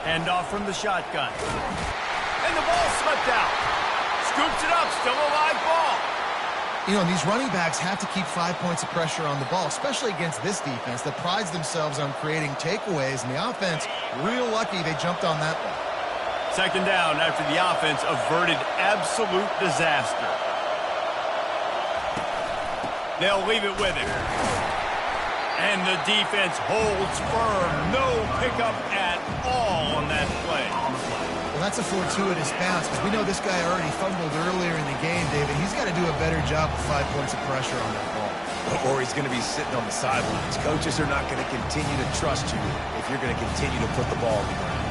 Hand off from the shotgun. And the ball slipped out. Scoops it up, still a live ball. You know, these running backs have to keep 5 points of pressure on the ball, especially against this defense that prides themselves on creating takeaways, and the offense, real lucky they jumped on that one. Second down after the offense averted absolute disaster. They'll leave it with him. And the defense holds firm. No pickup at all on that play. Well, that's a fortuitous bounce because we know this guy already fumbled earlier in the game, David. He's got to do a better job with 5 points of pressure on that ball. Or he's going to be sitting on the sidelines. Coaches are not going to continue to trust you if you're going to continue to put the ball on the ground.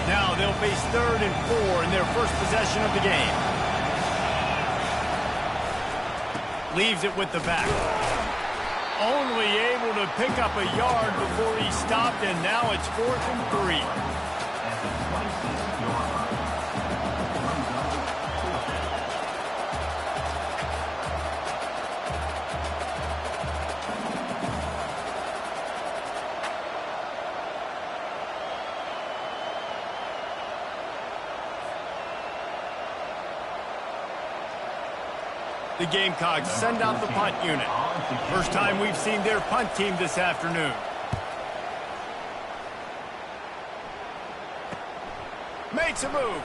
Now they'll face 3rd and 4 in their first possession of the game. Leaves it with the back. Only able to pick up a yard before he stopped, and now it's 4th and 3. The Gamecocks send out the punt unit. First time we've seen their punt team this afternoon. Makes a move.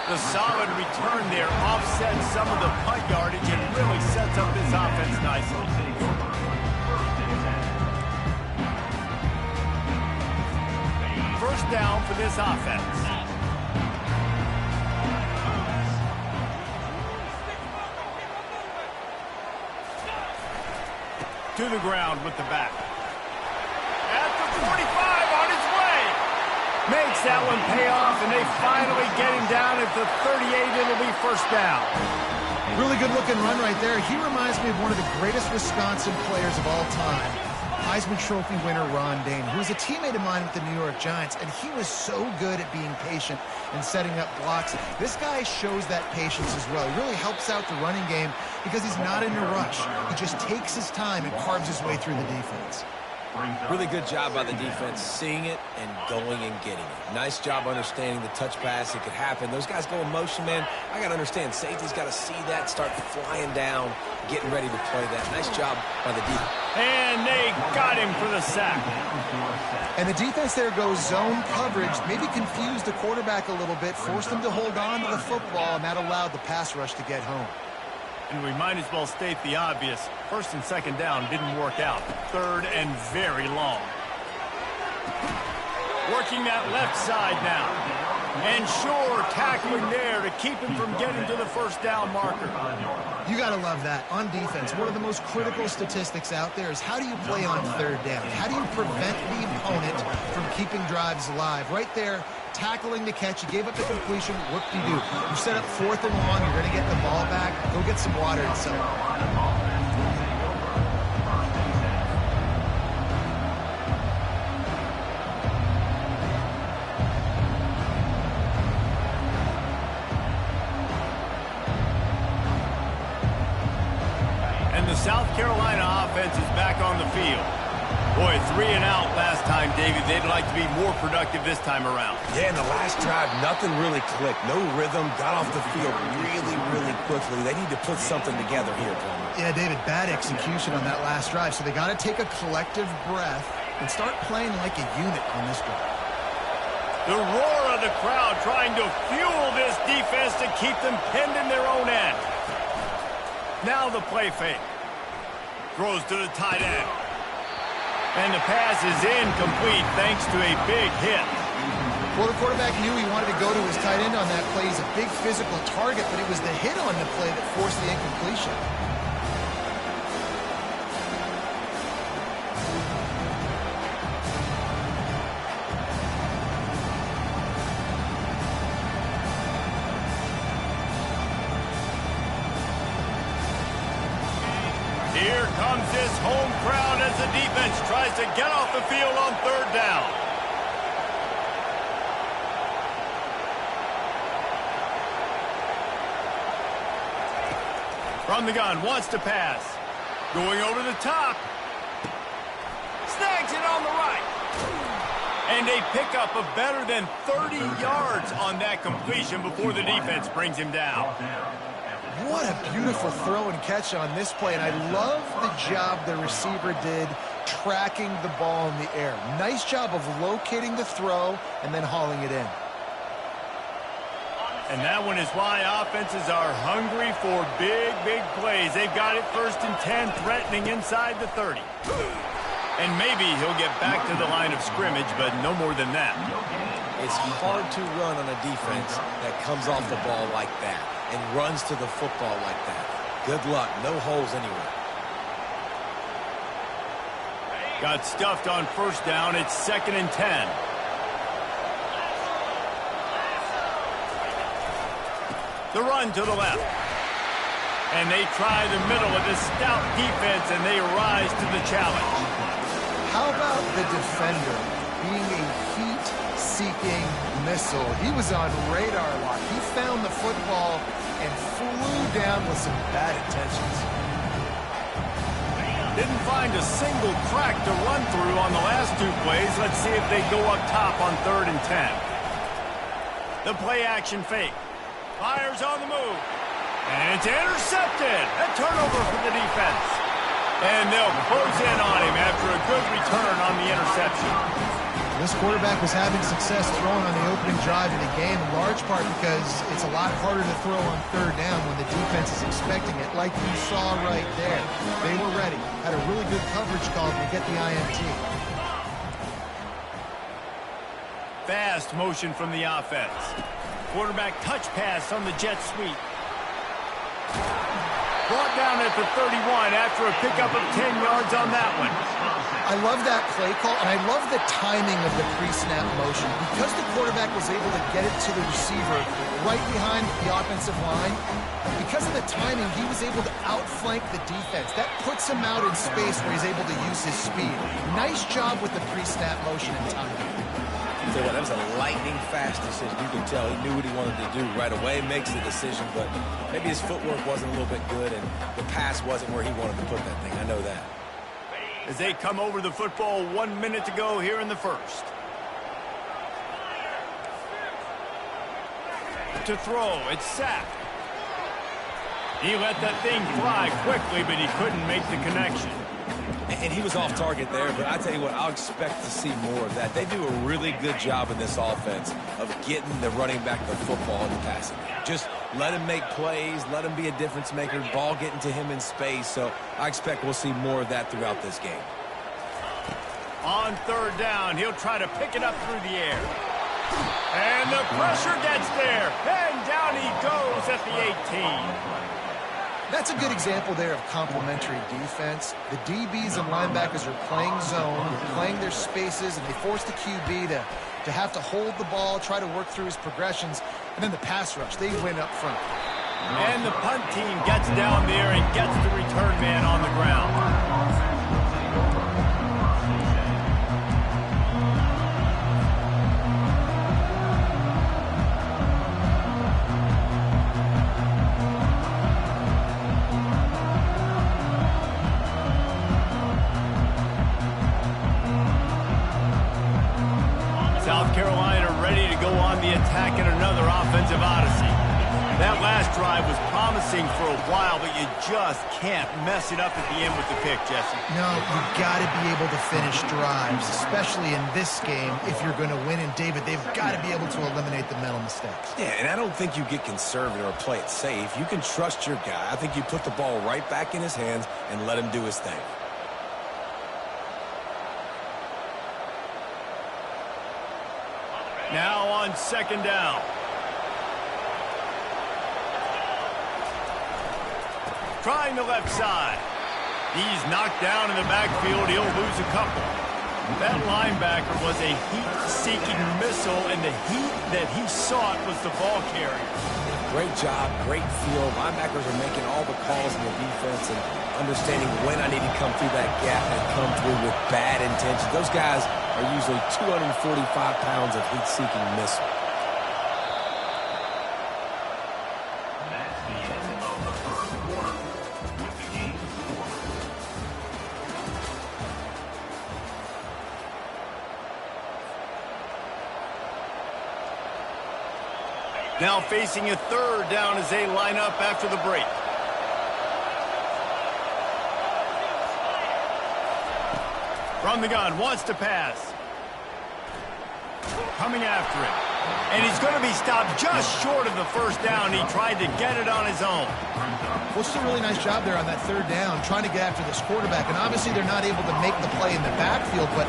The solid return there offsets some of the punt yardage and really sets up this offense nicely. First down for this offense. To the ground with the back. At the 45, on his way. Makes that one pay off, and they finally get him down at the 38. It'll be first down. Really good-looking run right there. He reminds me of one of the greatest Wisconsin players of all time, Heisman Trophy winner Ron Dayne, who was a teammate of mine with the New York Giants, and he was so good at being patient and setting up blocks. This guy shows that patience as well. He really helps out the running game because he's not in a rush. He just takes his time and carves his way through the defense. Really good job by the defense, seeing it and going and getting it. Nice job understanding the touch pass. It could happen. Those guys go in motion, man. I got to understand, safety's got to see that, start flying down, getting ready to play that. Nice job by the defense. And they got him for the sack. And the defense there goes zone coverage, maybe confused the quarterback a little bit, forced him to hold on to the football, and that allowed the pass rush to get home. And we might as well state the obvious. First and second down didn't work out. 3rd and very long. Working that left side now. And sure, tackling there to keep him from getting to the first down marker. You got to love that. On defense, one of the most critical statistics out there is how do you play on 3rd down? How do you prevent the opponent from keeping drives alive? Right there, tackling the catch. You gave up the completion. Whoop-de-doo. You set up 4th and long. You're going to get the ball back. Go get some water and settle. South Carolina offense is back on the field. Boy, 3 and out last time, David. They'd like to be more productive this time around. Yeah, in the last drive, nothing really clicked. No rhythm, got off the field really quickly. They need to put something together here, Palmer. Yeah, David, bad execution on that last drive. So they got to take a collective breath and start playing like a unit on this drive. The roar of the crowd trying to fuel this defense to keep them pinned in their own end. Now the play fake. Throws to the tight end. And the pass is incomplete thanks to a big hit. Well, the quarterback knew he wanted to go to his tight end on that play. He's a big physical target, but it was the hit on the play that forced the incompletion. Here comes this home crowd as the defense tries to get off the field on 3rd down. From the gun, wants to pass. Going over the top. And a pickup of better than 30 yards on that completion before the defense brings him down. What a beautiful throw and catch on this play, and I love the job the receiver did tracking the ball in the air. Nice job of locating the throw and then hauling it in. And that one is why offenses are hungry for big, big plays. They've got it 1st and 10, threatening inside the 30. And maybe he'll get back to the line of scrimmage, but no more than that. It's hard to run on a defense that comes off the ball like that and runs to the football like that. Good luck. No holes anywhere. Got stuffed on 1st down. It's 2nd and 10. The run to the left. And they try the middle of this stout defense, and they rise to the challenge. How about the defender being a heat-seeking missile? He was on radar lock. He found the football and flew down with some bad intentions. Didn't find a single crack to run through on the last 2 plays. Let's see if they go up top on 3rd and 10. The play-action fake. Fires on the move. And it's intercepted. A turnover for the defense. And they'll close in on him after a good return on the interception. This quarterback was having success throwing on the opening drive of the game, in large part because it's a lot harder to throw on 3rd down when the defense is expecting it, like you saw right there. They were ready. Had a really good coverage call to get the INT. Fast motion from the offense. Quarterback touch pass on the jet sweep. Brought down at the 31 after a pickup of 10 yards on that one. I love that play call, and I love the timing of the pre-snap motion. Because the quarterback was able to get it to the receiver right behind the offensive line, because of the timing, he was able to outflank the defense. That puts him out in space where he's able to use his speed. Nice job with the pre-snap motion and timing. So that was a lightning-fast decision. You can tell he knew what he wanted to do right away, makes the decision, but maybe his footwork wasn't a little bit good, and the pass wasn't where he wanted to put that thing. I know that. As they come over the football, 1 minute to go here in the 1st. To throw, it's sacked. He let that thing fly quickly, but he couldn't make the connection. And he was off target there, but I tell you what, I'll expect to see more of that. They do a really good job in this offense of getting the running back the football in the passing game. Just let him make plays, let him be a difference maker, ball getting to him in space. So I expect we'll see more of that throughout this game. On 3rd down, he'll try to pick it up through the air. And the pressure gets there. And down he goes at the 18. That's a good example there of complementary defense. The DBs and linebackers are playing zone, playing their spaces, and they force the QB to have to hold the ball, try to work through his progressions, and then the pass rush, they win up front. And the punt team gets down there and gets the return man on the ground. South Carolina ready to go on the attack in another offensive odyssey. That last drive was promising for a while, but you just can't mess it up at the end with the pick, Jesse. No, you've got to be able to finish drives, especially in this game if you're going to win. And, David, they've got to be able to eliminate the mental mistakes. Yeah, and I don't think you get conservative or play it safe. You can trust your guy. I think you put the ball right back in his hands and let him do his thing. Now on 2nd down. Trying the left side. He's knocked down in the backfield. He'll lose a couple. That linebacker was a heat-seeking missile, and the heat that he sought was the ball carrier. Great job, great feel. Linebackers are making all the calls in the defense and understanding when I need to come through that gap and come through with bad intentions. Those guys are usually 245 pounds of heat-seeking missile. Now facing a third down as they line up after the break. From the gun, wants to pass. Coming after it. And he's going to be stopped just short of the first down. He tried to get it on his own. Well, it's a really nice job there on that third down, trying to get after this quarterback. And obviously they're not able to make the play in the backfield, but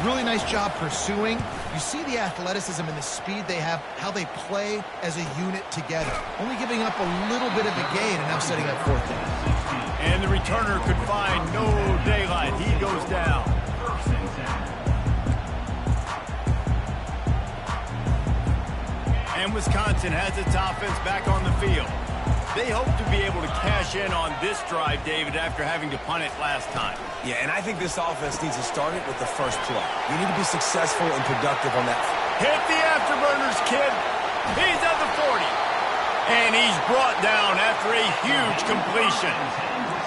really nice job pursuing. You see the athleticism and the speed they have, how they play as a unit together. Only giving up a little bit of a gain and now setting up fourth down. And the returner could find no daylight. He goes down. And Wisconsin has its offense back on the field. They hope to be able to cash in on this drive, David, after having to punt it last time. Yeah, and I think this offense needs to start it with the first play. You need to be successful and productive on that. Hit the afterburners, kid. He's at the 40. And he's brought down after a huge completion.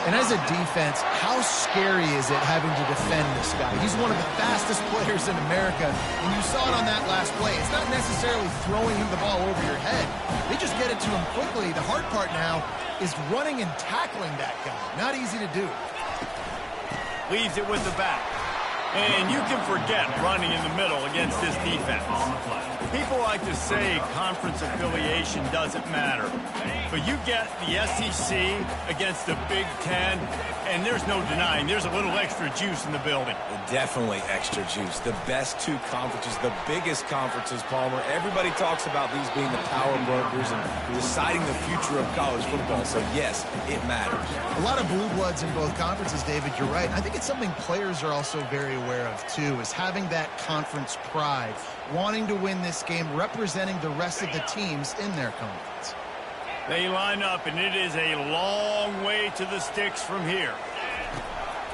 And as a defense, how scary is it having to defend this guy? He's one of the fastest players in America, and you saw it on that last play. It's not necessarily throwing him the ball over your head. They just get it to him quickly. The hard part now is running and tackling that guy. Not easy to do. Leaves it with the back. And you can forget running in the middle against this defense. People like to say conference affiliation doesn't matter. But you get the SEC against the Big Ten, and there's no denying there's a little extra juice in the building. Definitely extra juice. The best two conferences, the biggest conferences, Palmer. Everybody talks about these being the power brokers and deciding the future of college football. So, yes, it matters. A lot of blue bloods in both conferences, David. You're right. I think it's something players are also very aware of, too, is having that conference pride, wanting to win this game, representing the rest of the teams in their conference. They line up, and it is a long way to the sticks from here.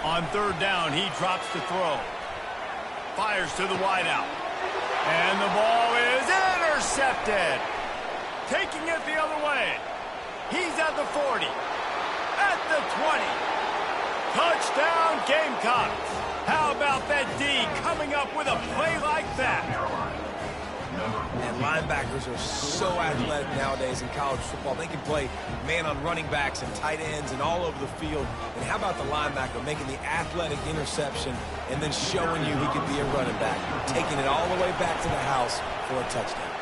On third down, he drops to throw. Fires to the wideout. And the ball is intercepted. Taking it the other way. He's at the 40. At the 20. Touchdown, Gamecocks. How about that D coming up with a play like that? And linebackers are so athletic nowadays in college football. They can play man on running backs and tight ends and all over the field. And how about the linebacker making the athletic interception and then showing you he could be a running back, taking it all the way back to the house for a touchdown.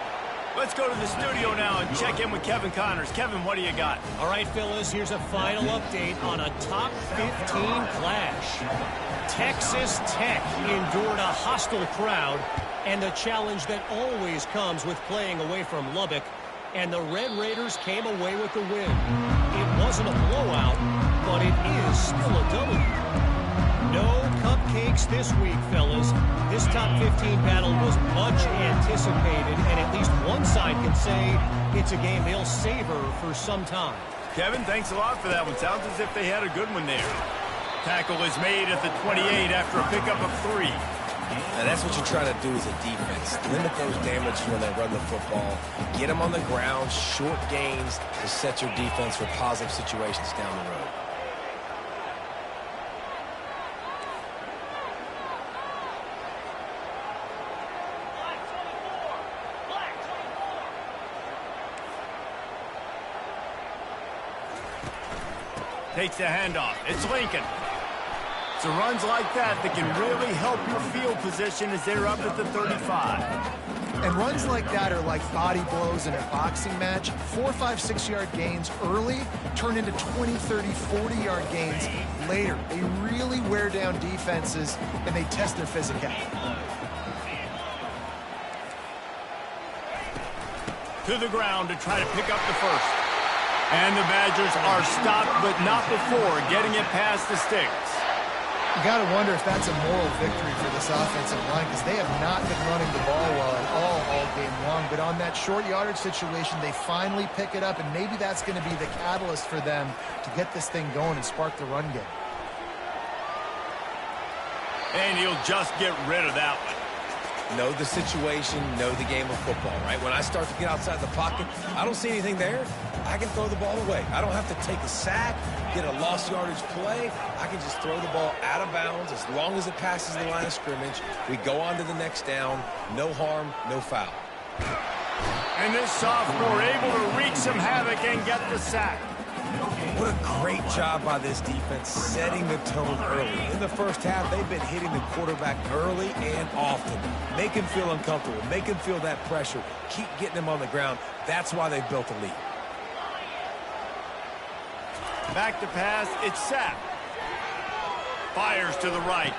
Let's go to the studio now and check in with Kevin Connors. Kevin, what do you got? All right, fellas, here's a final update on a top 15 clash. Texas Tech endured a hostile crowd and the challenge that always comes with playing away from Lubbock, and the Red Raiders came away with the win. It wasn't a blowout, but it is still a W. No cupcakes this week, fellas. This top 15 battle was much anticipated, and at least one side can say it's a game they'll savor for some time. Kevin, thanks a lot for that one. Sounds as if they had a good one there. Tackle is made at the 28 after a pickup of 3. And that's what you're trying to do as a defense. Limit those damages when they run the football. Get them on the ground, short gains to set your defense for positive situations down the road. Takes the handoff. It's Lincoln. So runs like that can really help your field position as they're up at the 35. And runs like that are like body blows in a boxing match. 4, 5, 6-yard gains early turn into 20, 30, 40-yard gains later. They really wear down defenses, and they test their physicality. To the ground to try to pick up the first. And the Badgers are stopped, but not before getting it past the sticks. You got to wonder if that's a moral victory for this offensive line, because they have not been running the ball well at all game long. But on that short yardage situation, they finally pick it up, and maybe that's going to be the catalyst for them to get this thing going and spark the run game. And he'll just get rid of that one. Know the situation, know the game of football, right? When I start to get outside the pocket, I don't see anything there. I can throw the ball away. I don't have to take a sack, get a lost yardage play. I can just throw the ball out of bounds as long as it passes the line of scrimmage. We go on to the next down. No harm, no foul. And this sophomore able to wreak some havoc and get the sack. What a great job by this defense setting the tone early. In the first half, they've been hitting the quarterback early and often. Make him feel uncomfortable. Make him feel that pressure. Keep getting him on the ground. That's why they've built a lead. Back to pass. It's Sapp. Fires to the right.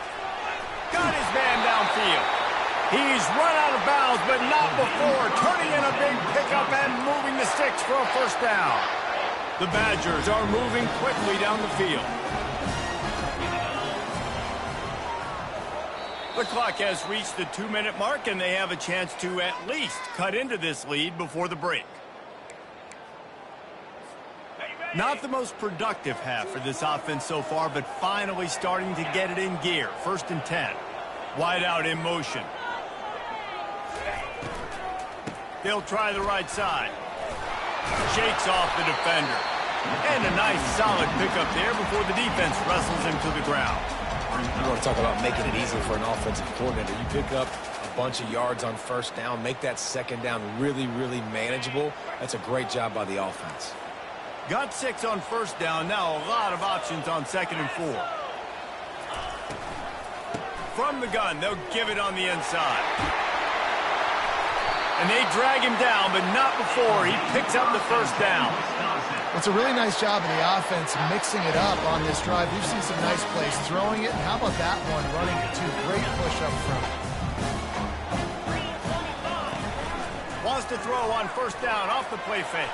Got his man downfield. He's run out of bounds, but not before. Turning in a big pickup and moving the sticks for a first down. The Badgers are moving quickly down the field. The clock has reached the 2-minute mark, and they have a chance to at least cut into this lead before the break. Not the most productive half for this offense so far, but finally starting to get it in gear. 1st and 10. Wide out in motion. They'll try the right side. Shakes off the defender. And a nice solid pickup there before the defense wrestles him to the ground. You want to talk about making it easy for an offensive coordinator. You pick up a bunch of yards on first down, make that second down really, really manageable. That's a great job by the offense. Got 6 on first down. Now a lot of options on 2nd and 4. From the gun, they'll give it on the inside. And they drag him down, but not before he picks up the first down. It's a really nice job of the offense mixing it up on this drive. We've seen some nice plays throwing it. And how about that one running it too? Great push up front. Wants to throw on first down off the play fake.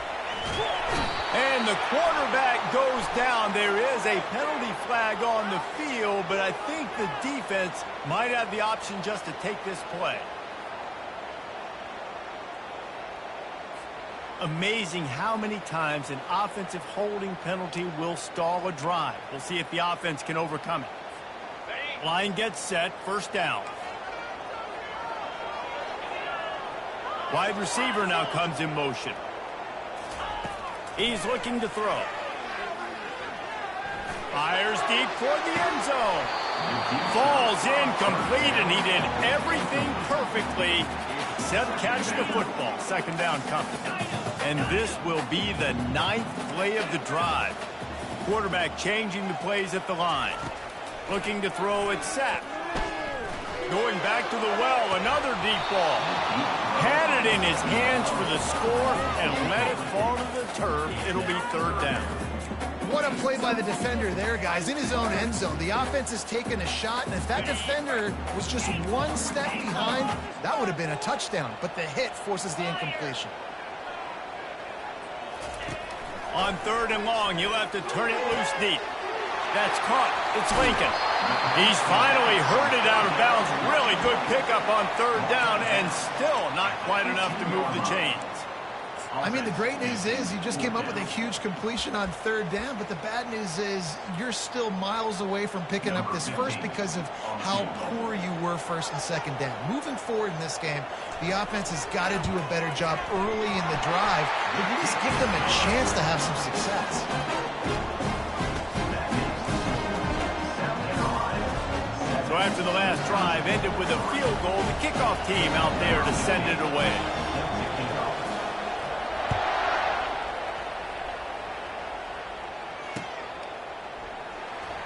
And the quarterback goes down. There is a penalty flag on the field, but I think the defense might have the option just to take this play. Amazing how many times an offensive holding penalty will stall a drive. We'll see if the offense can overcome it. Line gets set, first down. Wide receiver now comes in motion. He's looking to throw. Fires deep toward the end zone. Falls incomplete, and he did everything perfectly except catch the football. 2nd down coming. And this will be the 9th play of the drive. Quarterback changing the plays at the line. Looking to throw at Sapp. Going back to the well, another deep ball. Had it in his hands for the score and let it fall to the turf. It'll be 3rd down. What a play by the defender there, guys. In his own end zone. The offense has taken a shot, and if that defender was just one step behind, that would have been a touchdown. But the hit forces the incompletion. On 3rd and long, he'll have to turn it loose deep. That's caught. It's Lincoln. He's finally herded out of bounds. Really good pickup on 3rd down, and still not quite enough to move the chains. I mean, the great news is you just came up with a huge completion on 3rd down, but the bad news is you're still miles away from picking up this first because of how poor you were 1st and 2nd down. Moving forward in this game, the offense has got to do a better job early in the drive, but at least give them a chance to have some success. So after the last drive ended with a field goal, the kickoff team out there to send it away.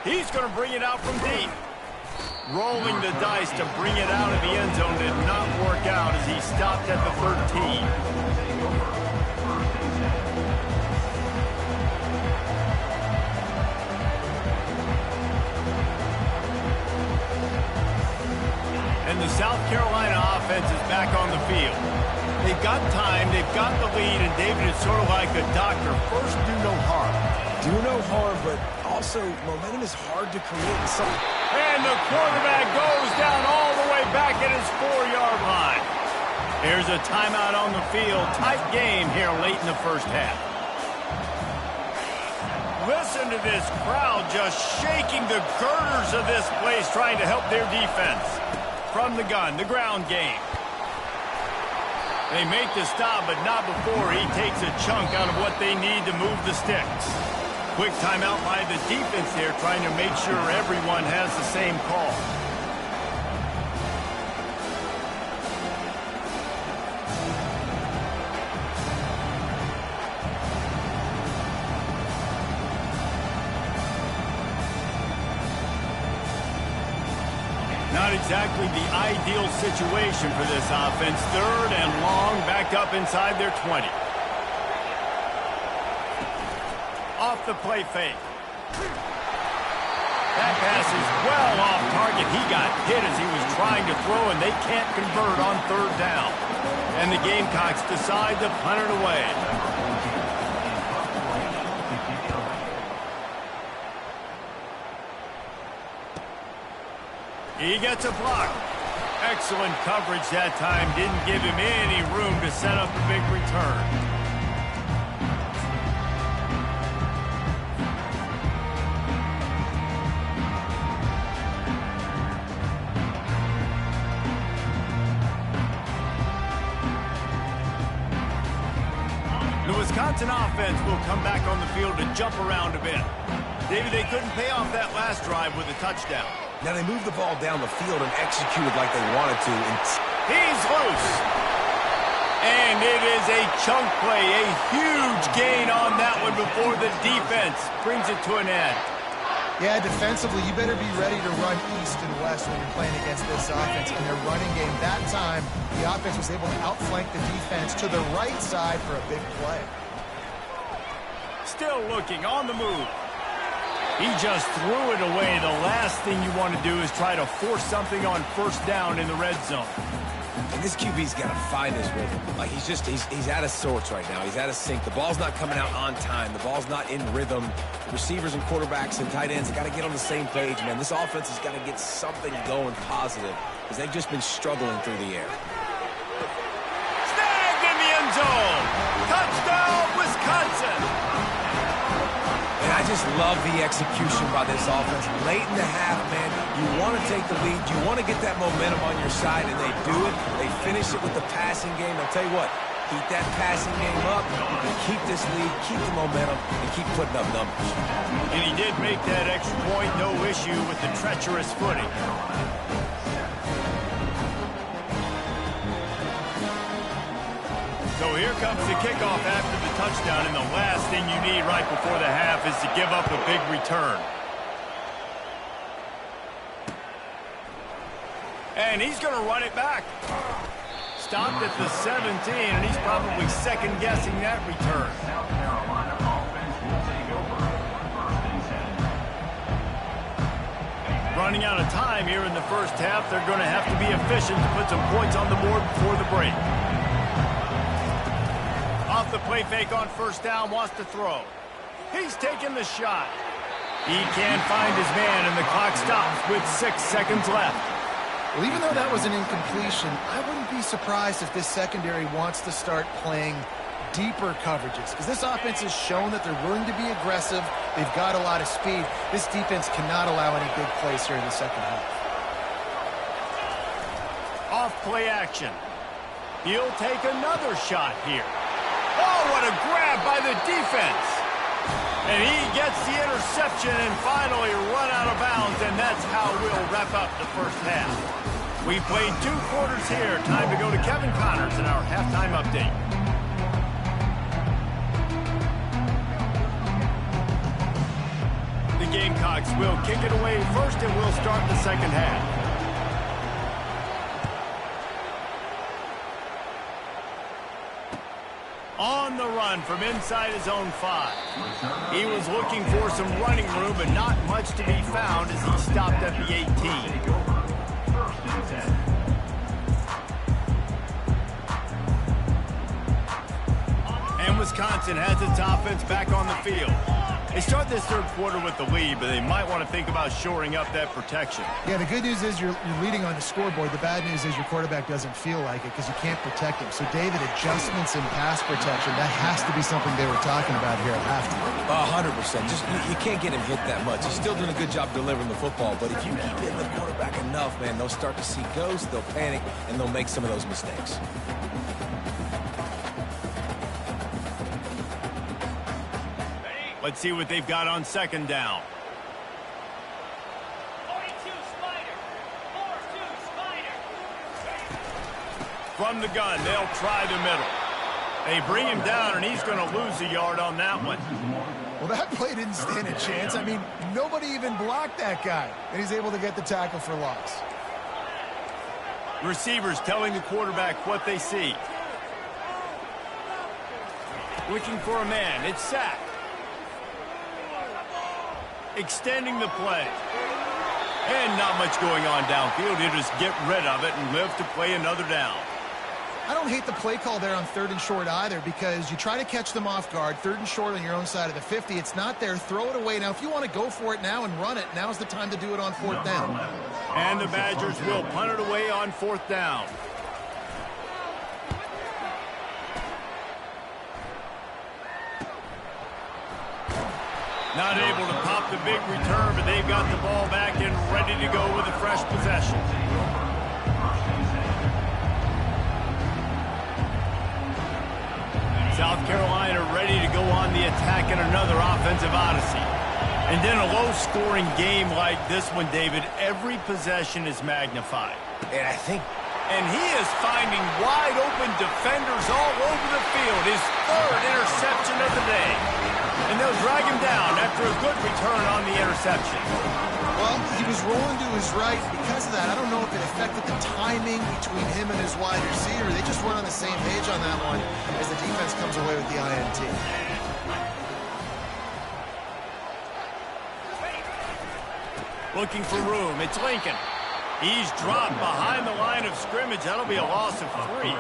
He's going to bring it out from deep. Rolling the dice to bring it out of the end zone did not work out as he stopped at the 13. And the South Carolina offense is back on the field. They've got time, they've got the lead, and David is sort of like a doctor. First, do no harm. Do no harm, but also momentum is hard to create in some. And the quarterback goes down all the way back at his 4-yard line. There's a timeout on the field. Tight game here late in the first half. Listen to this crowd just shaking the girders of this place, trying to help their defense. From the gun, the ground game. They make the stop, but not before he takes a chunk out of what they need to move the sticks. Quick timeout by the defense there, trying to make sure everyone has the same call. Not exactly the ideal situation for this offense. Third and long, backed up inside their 20. Off the play fake. That pass is well off target. He got hit as he was trying to throw, and they can't convert on third down. And the Gamecocks decide to punt it away. He gets a block. Excellent coverage that time. Didn't give him any room to set up a big return. The Wisconsin offense will come back on the field to jump around a bit. David, they couldn't pay off that last drive with a touchdown. Now they moved the ball down the field and executed like they wanted to. He's loose. And it is a chunk play, a huge gain on that one before the defense brings it to an end. Yeah, defensively, you better be ready to run east and west when you're playing against this offense in their running game. That time, the offense was able to outflank the defense to the right side for a big play. Still looking on the move. He just threw it away. The last thing you want to do is try to force something on first down in the red zone. And this QB's got to find his rhythm. Like, he's out of sorts right now. He's out of sync. The ball's not coming out on time. The ball's not in rhythm. The receivers and quarterbacks and tight ends got to get on the same page, man. This offense has got to get something going positive because they've just been struggling through the air. Snagged in the end zone. Touchdown, Wisconsin. And I just love the execution by this offense. Late in the half, man, you want to take the lead. You want to get that momentum on your side, and they do it. They finish it with the passing game. I'll tell you what, keep that passing game up, keep this lead, keep the momentum, and keep putting up numbers. And he did make that extra point, no issue with the treacherous footing. So here comes the kickoff after the touchdown, and the last thing you need right before the half is to give up a big return. And he's going to run it back. Stopped at the 17, and he's probably second-guessing that return. Running out of time here in the first half, they're going to have to be efficient to put some points on the board before the break. Off the play fake on first down, wants to throw. He's taking the shot. He can't find his man, and the clock stops with 6 seconds left. Well, even though that was an incompletion, I wouldn't be surprised if this secondary wants to start playing deeper coverages, because this offense has shown that they're willing to be aggressive. They've got a lot of speed. This defense cannot allow any big plays here in the second half. Off play action. He'll take another shot here. Oh, what a grab by the defense. And he gets the interception and finally run out of bounds, and that's how we'll wrap up the first half. We played 2 quarters here. Time to go to Kevin Connors in our halftime update. The Gamecocks will kick it away first, and we'll start the second half. On the run from inside his own 5. He was looking for some running room, but not much to be found as he stopped at the 18. And Wisconsin has its offense back on the field. They start this third quarter with the lead, but they might want to think about shoring up that protection. Yeah, the good news is you're leading on the scoreboard. The bad news is your quarterback doesn't feel like it because you can't protect him. So, David, adjustments in pass protection, that has to be something they were talking about here at halftime. 100%. Just you can't get him hit that much. He's still doing a good job delivering the football, but if you keep hitting the quarterback enough, man, they'll start to see ghosts, they'll panic, and they'll make some of those mistakes. Let's see what they've got on second down. 42 Spider. 4-2 Spider. From the gun, they'll try the middle. They bring him down, and he's going to lose a yard on that one. Well, that play didn't stand a chance. I mean, nobody even blocked that guy, and he's able to get the tackle for loss. Receivers telling the quarterback what they see. Looking for a man. It's sacked. Extending the play. And not much going on downfield. He'll just get rid of it and live to play another down. I don't hate the play call there on 3rd and short either, because you try to catch them off guard. 3rd and short on your own side of the 50. It's not there. Throw it away. Now, if you want to go for it now and run it, now's the time to do it on 4th down. And the Badgers will punt it away on 4th down. Not able to pop the big return, but they've got the ball back and ready to go with a fresh possession. South Carolina ready to go on the attack in another offensive odyssey. And then a low-scoring game like this one, David, every possession is magnified. And he is finding wide-open defenders all over the field. His 3rd interception of the day. And they'll drag him down after a good return on the interception. Well, he was rolling to his right. Because of that, I don't know if it affected the timing between him and his wide receiver. They just weren't on the same page on that one as the defense comes away with the INT. Looking for room. It's Lincoln. He's dropped behind the line of scrimmage. That'll be a loss of 3.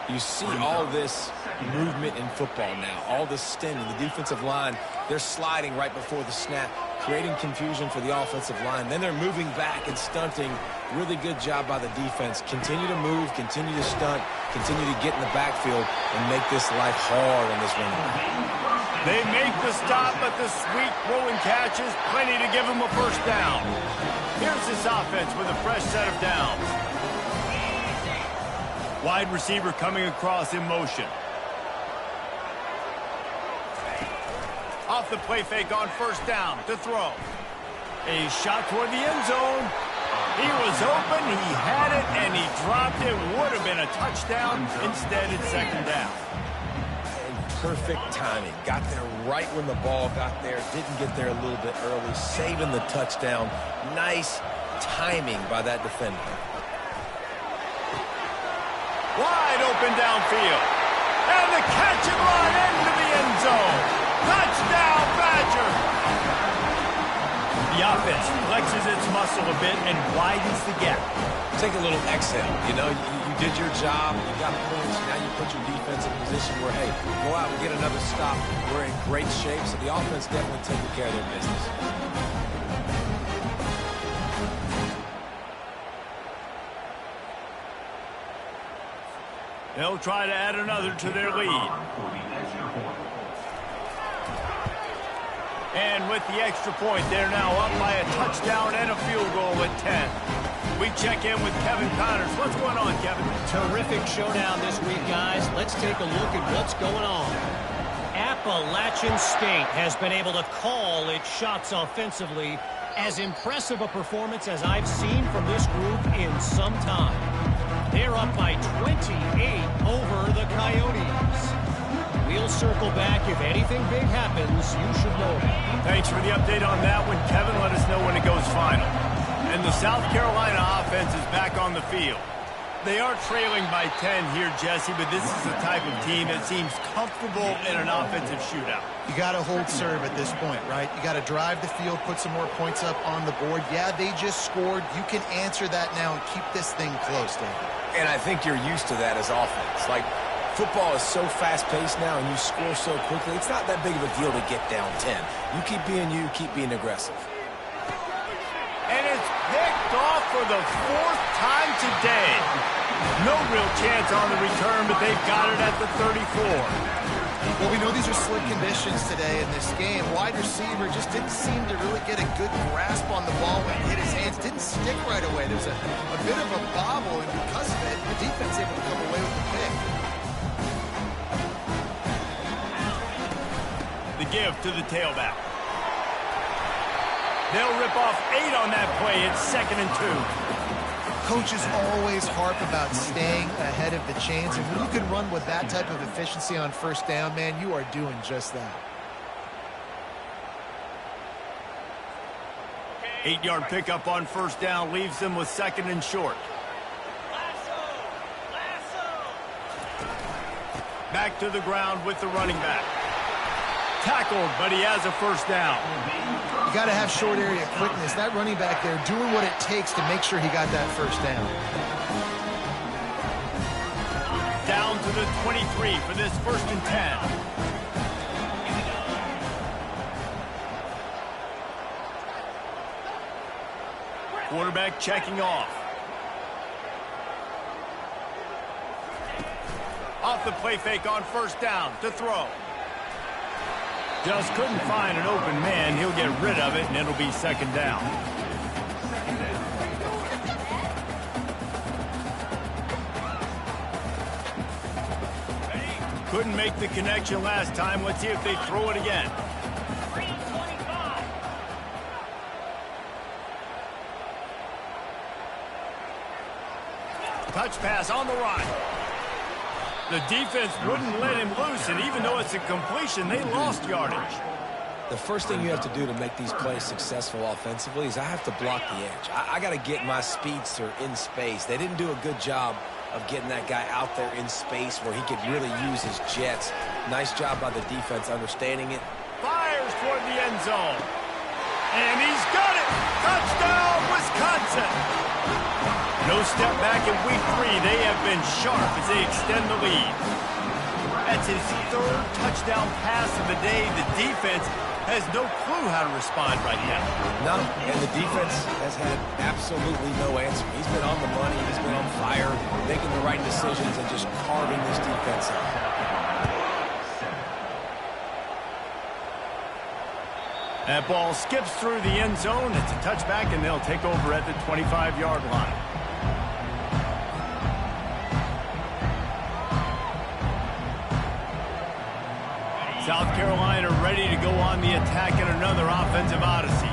you see all this movement in football now, all this stemming. The defensive line, they're sliding right before the snap, creating confusion for the offensive line. Then they're moving back and stunting. Really good job by the defense. Continue to move, continue to stunt, continue to get in the backfield and make this life hard on this running back. They make the stop, but the sweet rolling catch is plenty to give them a first down. Here's this offense with a fresh set of downs. Wide receiver coming across in motion. Off the play fake on first down to throw. A shot toward the end zone. He was open, he had it, and he dropped it. Would have been a touchdown. Instead, it's second down. Perfect timing. Got there right when the ball got there. Didn't get there a little bit early. Saving the touchdown. Nice timing by that defender. Wide open downfield. And the catch and run into the end zone. Touchdown, Badger. The offense flexes its muscle a bit and widens the gap. Take a little exhale. You know, you did your job. You got points. Now you put your defense in a position where, hey, go out and get another stop. We're in great shape. So the offense definitely taking care of their business. They'll try to add another to their lead. And with the extra point, they're now up by a touchdown and a field goal at 10. We check in with Kevin Connors. What's going on, Kevin? Terrific showdown this week, guys. Let's take a look at what's going on. Appalachian State has been able to call its shots offensively. As impressive a performance as I've seen from this group in some time. They're up by 28 over the Coyotes. We'll circle back. If anything big happens, you should know that. Thanks for the update on that one, Kevin. Let us know when it goes final. And the South Carolina offense is back on the field. They are trailing by 10 here, Jesse, but this is the type of team that seems comfortable in an offensive shootout. You got to hold serve at this point, right? You got to drive the field, put some more points up on the board. Yeah, they just scored. You can answer that now and keep this thing close, David. And I think you're used to that as offense. Like, football is so fast-paced now and you score so quickly, it's not that big of a deal to get down 10. You keep being aggressive. And it's picked off for the 4th time today. No real chance on the return, but they've got it at the 34. Well, we know these are slick conditions today in this game. Wide receiver just didn't seem to really get a good grasp on the ball when it hit his hands. Didn't stick right away. There's a bit of a bobble, and because of it, the defense able to come away with the pick. The give to the tailback. They'll rip off 8 on that play. It's 2nd and 2. Coaches always harp about staying ahead of the chains, and when you can run with that type of efficiency on first down, man, you are doing just that. 8-yard pickup on first down leaves them with 2nd and short. Back to the ground with the running back. Tackled, but he has a first down. You got to have short area quickness. That running back there doing what it takes to make sure he got that first down. Down to the 23 for this 1st and 10. Quarterback checking off. Off the play fake on 1st down to throw. Just couldn't find an open man. He'll get rid of it, and it'll be 2nd down. Couldn't make the connection last time. Let's see if they throw it again. Touch pass on the run. The defense wouldn't let him loose, and even though it's a completion, they lost yardage. The first thing you have to do to make these plays successful offensively is I have to block the edge. I got to get my speedster in space. They didn't do a good job of getting that guy out there in space where he could really use his jets. Nice job by the defense understanding it. Fires toward the end zone. And he's got it! Touchdown, Wisconsin! No step back in week 3. They have been sharp as they extend the lead. That's his 3rd touchdown pass of the day. The defense has no clue how to respond right now. No, and the defense has had absolutely no answer. He's been on the money. He's been on fire, making the right decisions and just carving this defense up. That ball skips through the end zone. It's a touchback, and they'll take over at the 25-yard line. South Carolina ready to go on the attack in another offensive odyssey.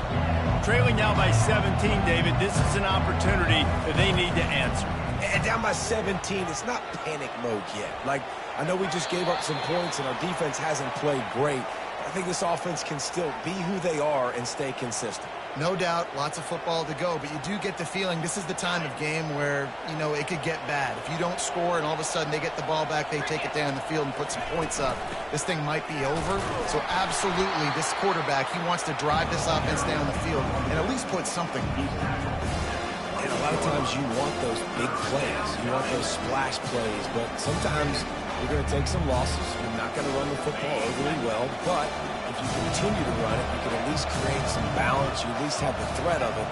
Trailing now by 17, David. This is an opportunity that they need to answer. And down by 17, it's not panic mode yet. Like, I know we just gave up some points and our defense hasn't played great. I think this offense can still be who they are and stay consistent. No doubt, lots of football to go, but you do get the feeling this is the time of game where, you know, it could get bad. If you don't score and all of a sudden they get the ball back, they take it down the field and put some points up, this thing might be over. So absolutely, this quarterback, he wants to drive this offense down the field and at least put something. And a lot of times you want those big plays. You want those splash plays, but sometimes you're going to take some losses. You're not going to run the football overly well, but if you continue to run it, you can at least create some balance. You at least have the threat of it.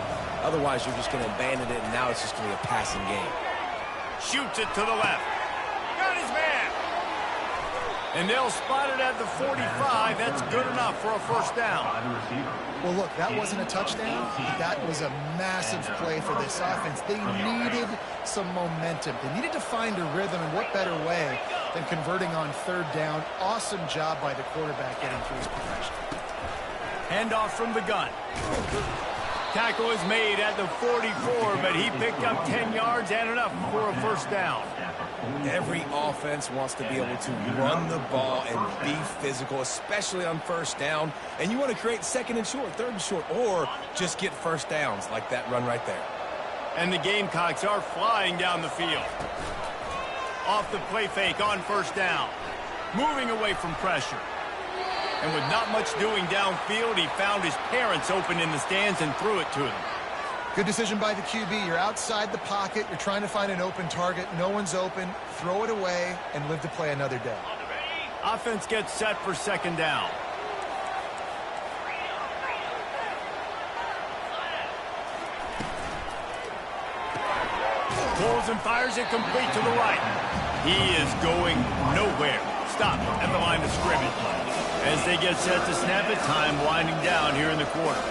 Otherwise, you're just going to abandon it, and now it's just going to be a passing game. Shoots it to the left. Got his man. And they'll spot it at the 45. That's good enough for a first down. Well, look, that wasn't a touchdown. That was a massive play for this offense. They needed some momentum. They needed to find a rhythm, and what better way than converting on 3rd down. Awesome job by the quarterback getting through his progression. Handoff from the gun. Tackle is made at the 44, but he picked up 10 yards and enough for a first down. Every offense wants to be able to run the ball and be physical, especially on 1st down. And you want to create 2nd and short, 3rd and short, or just get first downs like that run right there. And the Gamecocks are flying down the field. Off the play fake on 1st down. Moving away from pressure. And with not much doing downfield, he found his parents open in the stands and threw it to them. Good decision by the QB. You're outside the pocket. You're trying to find an open target. No one's open. Throw it away and live to play another day. Offense gets set for 2nd down. Pulls and fires it complete to the right. He is going nowhere. Stop at the line of scrimmage. As they get set to snap it, time winding down here in the quarter.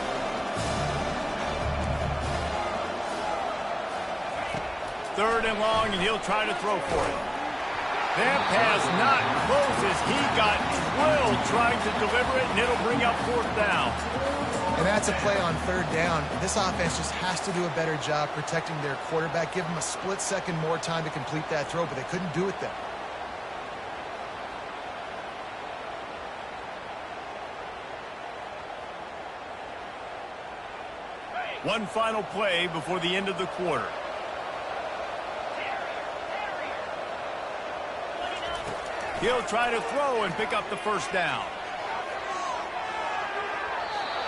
Third and long, and he'll try to throw for it. That pass not close as he got drilled trying to deliver it, and it'll bring up 4th down. And that's a play on 3rd down. This offense just has to do a better job protecting their quarterback. Give them a split second more time to complete that throw, but they couldn't do it there. One final play before the end of the quarter. He'll try to throw and pick up the first down.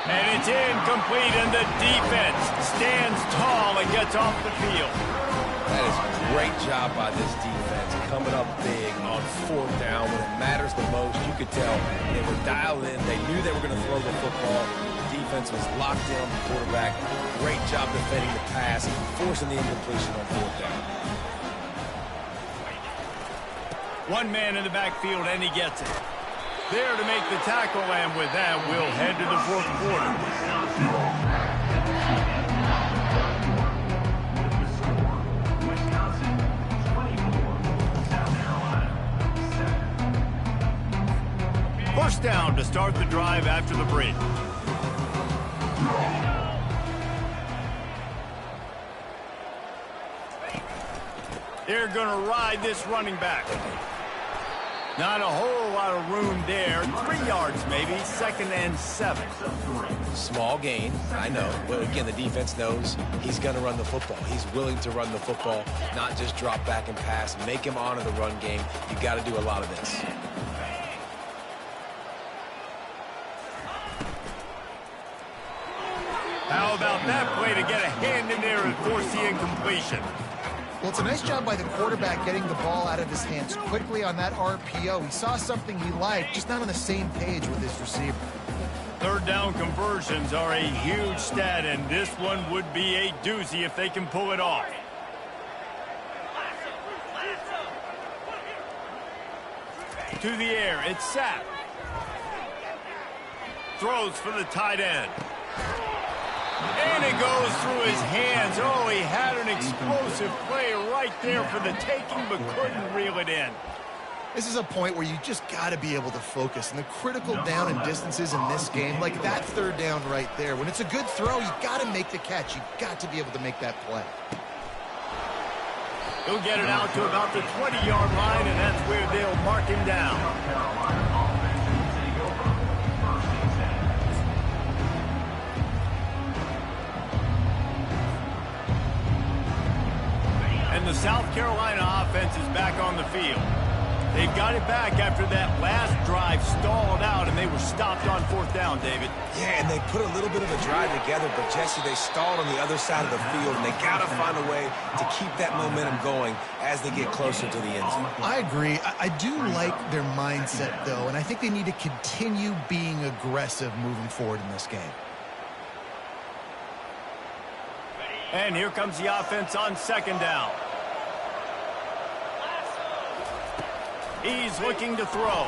And it's incomplete, and the defense stands tall and gets off the field. That is a great job by this defense, coming up big on fourth down when it matters the most. You could tell they were dialed in. They knew they were going to throw the football. The defense was locked in on the quarterback. Great job defending the pass, forcing the incompletion on fourth down. One man in the backfield, and he gets it. There to make the tackle, and with that, we'll head to the fourth quarter. First down to start the drive after the break. They're going to ride this running back. Not a whole lot of room there. 3 yards maybe, 2nd and 7. Small gain, I know. But again, the defense knows he's going to run the football. He's willing to run the football, not just drop back and pass. Make him honor the run game. You got to do a lot of this. How about that play to get a hand in there and force the incompletion? Well, it's a nice job by the quarterback getting the ball out of his hands quickly on that RPO. He saw something he liked, just not on the same page with his receiver. Third down conversions are a huge stat, and this one would be a doozy if they can pull it off. To the air, it's Sapp. Throws for the tight end. And it goes through his hands. Oh, he had an explosive play right there for the taking, but couldn't reel it in. This is a point where you just got to be able to focus. And the critical down and distances in this game, like that third down right there, when it's a good throw, you got to make the catch. You got to be able to make that play. He'll get it out to about the 20-yard line, and that's where they'll mark him down. And the South Carolina offense is back on the field. They've got it back after that last drive stalled out, and they were stopped on fourth down, David. Yeah, and they put a little bit of a drive together, but, Jesse, they stalled on the other side of the field, and they got to find a way to keep that momentum going as they get closer to the end zone. I agree. I do like their mindset, though, and I think they need to continue being aggressive moving forward in this game. And here comes the offense on second down. He's looking to throw.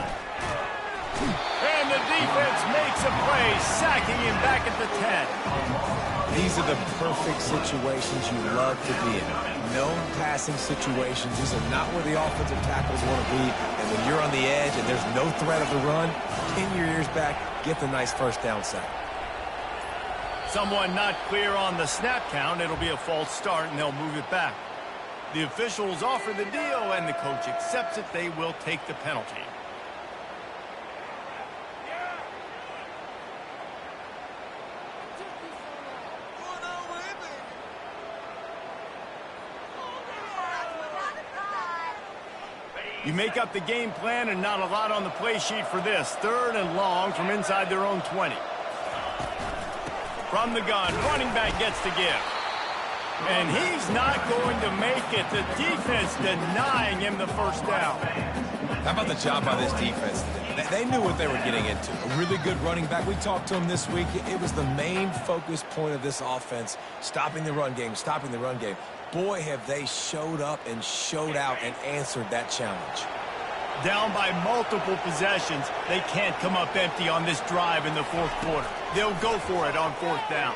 And the defense makes a play, sacking him back at the 10. These are the perfect situations you love to be in. Known passing situations. These are not where the offensive tackles want to be. And when you're on the edge and there's no threat of the run, pin your ears back, get the nice first down sack. Someone not clear on the snap count. It'll be a false start, and they'll move it back. The officials offer the deal, and the coach accepts it. They will take the penalty. You make up the game plan, and not a lot on the play sheet for this. 3rd and long from inside their own 20. From the gun, running back gets to give. And he's not going to make it. The defense denying him the first down. How about the job by this defense today? They knew what they were getting into. A really good running back. We talked to him this week. It was the main focus point of this offense, stopping the run game, stopping the run game. Boy, have they showed up and showed out and answered that challenge. Down by multiple possessions, they can't come up empty on this drive in the fourth quarter. They'll go for it on fourth down.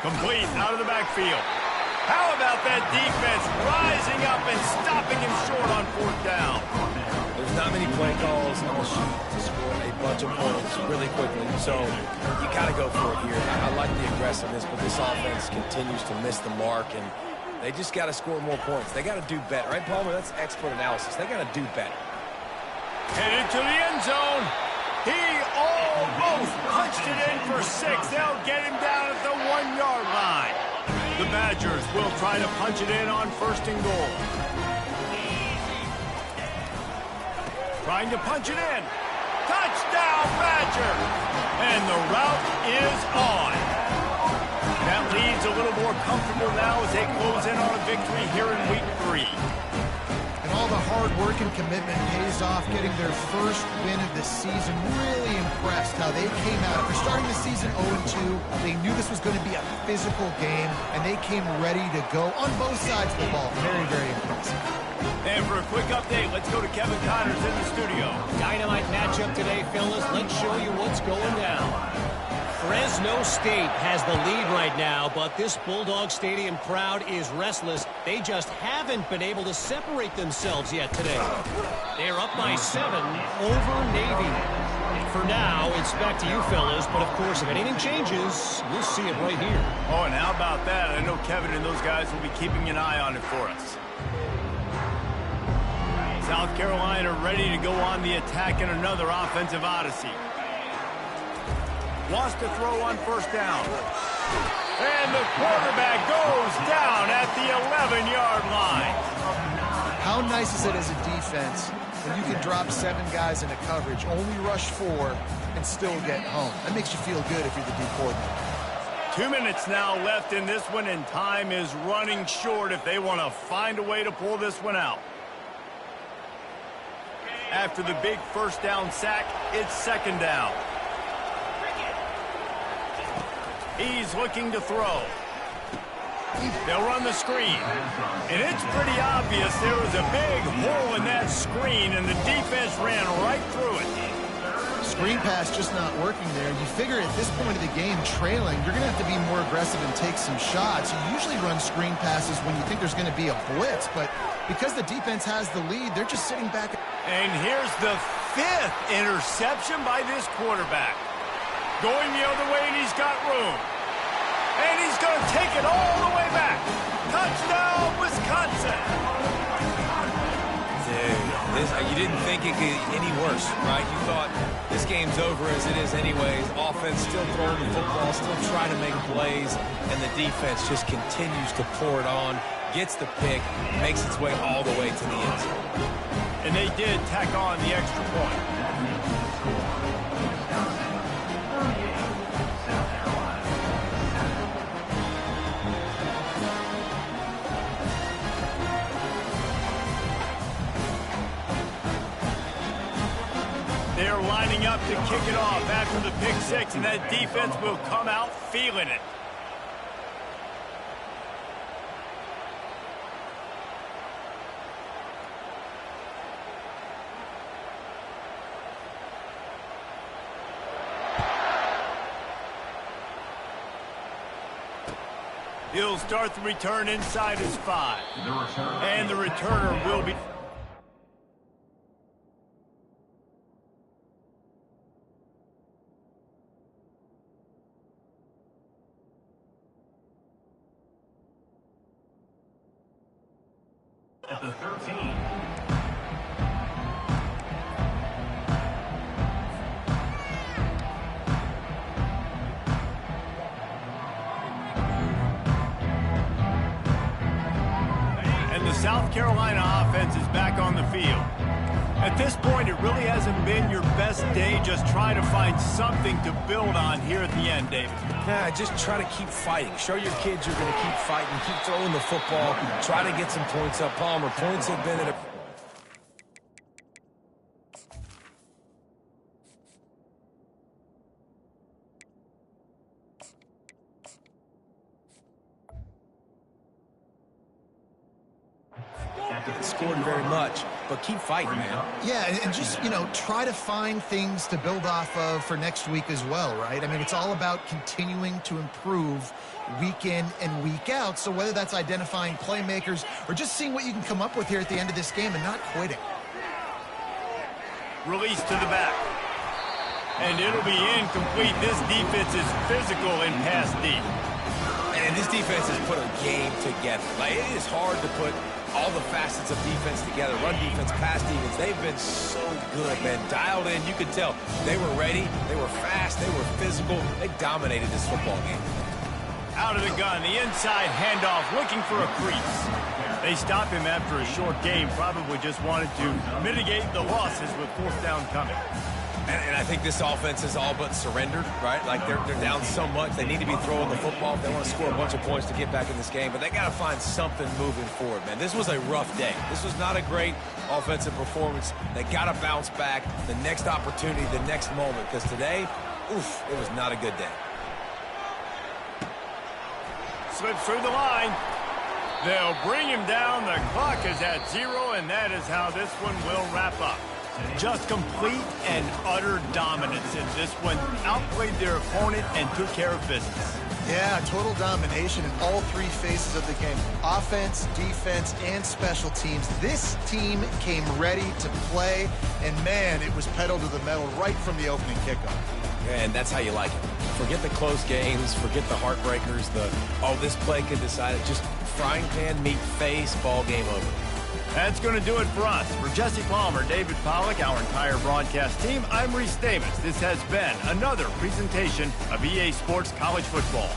Complete out of the backfield. How about that defense rising up and stopping him short on fourth down? There's not many play calls on the sheet to score a bunch of points really quickly, so you got to go for it here. I like the aggressiveness, but this offense continues to miss the mark, and they just got to score more points. They got to do better, right, Palmer? That's expert analysis. They got to do better. Headed to the end zone. He almost punched it in for 6. They'll get him down at the 1-yard line. The Badgers will try to punch it in on 1st and goal. Trying to punch it in. Touchdown, Badger! And the route is on. That leads a little more comfortable now as they close in on a victory here in week 3. And all the hard work and commitment pays off, getting their first win of the season. Really impressed how they came out. After starting the season 0-2, they knew this was going to be a physical game, and they came ready to go on both sides of the ball. Very, very impressive. And for a quick update, let's go to Kevin Connors in the studio. Dynamite matchup today, fellas. Let's show you what's going down. Fresno State has the lead right now, but this Bulldog Stadium crowd is restless. They just haven't been able to separate themselves yet today. They're up by 7 over Navy. For now, it's back to you fellas, but of course, if anything changes, we'll see it right here. Oh, and how about that? I know Kevin and those guys will be keeping an eye on it for us. South Carolina ready to go on the attack in another offensive odyssey. Wants to throw on first down. And the quarterback goes down at the 11-yard line. How nice is it as a defense when you can drop 7 guys into coverage, only rush 4, and still get home? That makes you feel good if you're the D coordinator. 2 minutes now left in this one, and time is running short if they want to find a way to pull this one out. After the big first down sack, it's second down. He's looking to throw. They'll run the screen. And it's pretty obvious there was a big hole in that screen, and the defense ran right through it. Screen pass just not working there. You figure at this point of the game, trailing, you're going to have to be more aggressive and take some shots. You usually run screen passes when you think there's going to be a blitz, but because the defense has the lead, they're just sitting back. And here's the 5th interception by this quarterback. Going the other way, and he's got room. And he's going to take it all the way back. Touchdown, Wisconsin. Dude, you didn't think it could get any worse, right? You thought this game's over as it is anyways. Offense still throwing the football, still trying to make plays, and the defense just continues to pour it on, gets the pick, makes its way all the way to the end zone. And they did tack on the extra point. They're lining up to kick it off after the pick 6, and that defense will come out feeling it. He'll start the return inside his 5. And the returner will be... At the 13. And the South Carolina offense is back on the field. At this point, it really hasn't been your best day. Just try to find something to build on here at the end, David. Yeah, just try to keep fighting. Show your kids you're going to keep fighting, keep throwing the football, try to get some points up. Palmer, points have been at a... Scored very much, but keep fighting, man. Yeah, and just, try to find things to build off of for next week as well, right? I mean, it's all about continuing to improve week in and week out. So whether that's identifying playmakers or just seeing what you can come up with here at the end of this game and not quitting. Release to the back. And it'll be incomplete. This defense is physical in pass deep. And this defense has put a game together. Like, it is hard to put all the facets of defense together. Run defense, pass defense. They've been so good, man. Dialed in. You could tell they were ready. They were fast. They were physical. They dominated this football game. Out of the gun, the inside handoff, looking for a crease. They stop him after a short game, probably just wanted to mitigate the losses with fourth down coming. And I think this offense is all but surrendered, right? Like they're down so much. They need to be throwing the football if they want to score a bunch of points to get back in this game. But they got to find something moving forward, man. This was a rough day. This was not a great offensive performance. They got to bounce back the next opportunity, the next moment. Because today, oof, it was not a good day. Slips through the line. They'll bring him down. The clock is at 0, and that is how this one will wrap up. Just complete and utter dominance in this one. Outplayed their opponent and took care of business. Yeah, total domination in all three phases of the game. Offense, defense, and special teams. This team came ready to play, and man, it was pedal to the metal right from the opening kickoff. And that's how you like it. Forget the close games, forget the heartbreakers, this play could decide it. Just frying pan, meat face, ball game over. That's going to do it for us. For Jesse Palmer, David Pollack, our entire broadcast team, I'm Reese Davis. This has been another presentation of EA Sports College Football.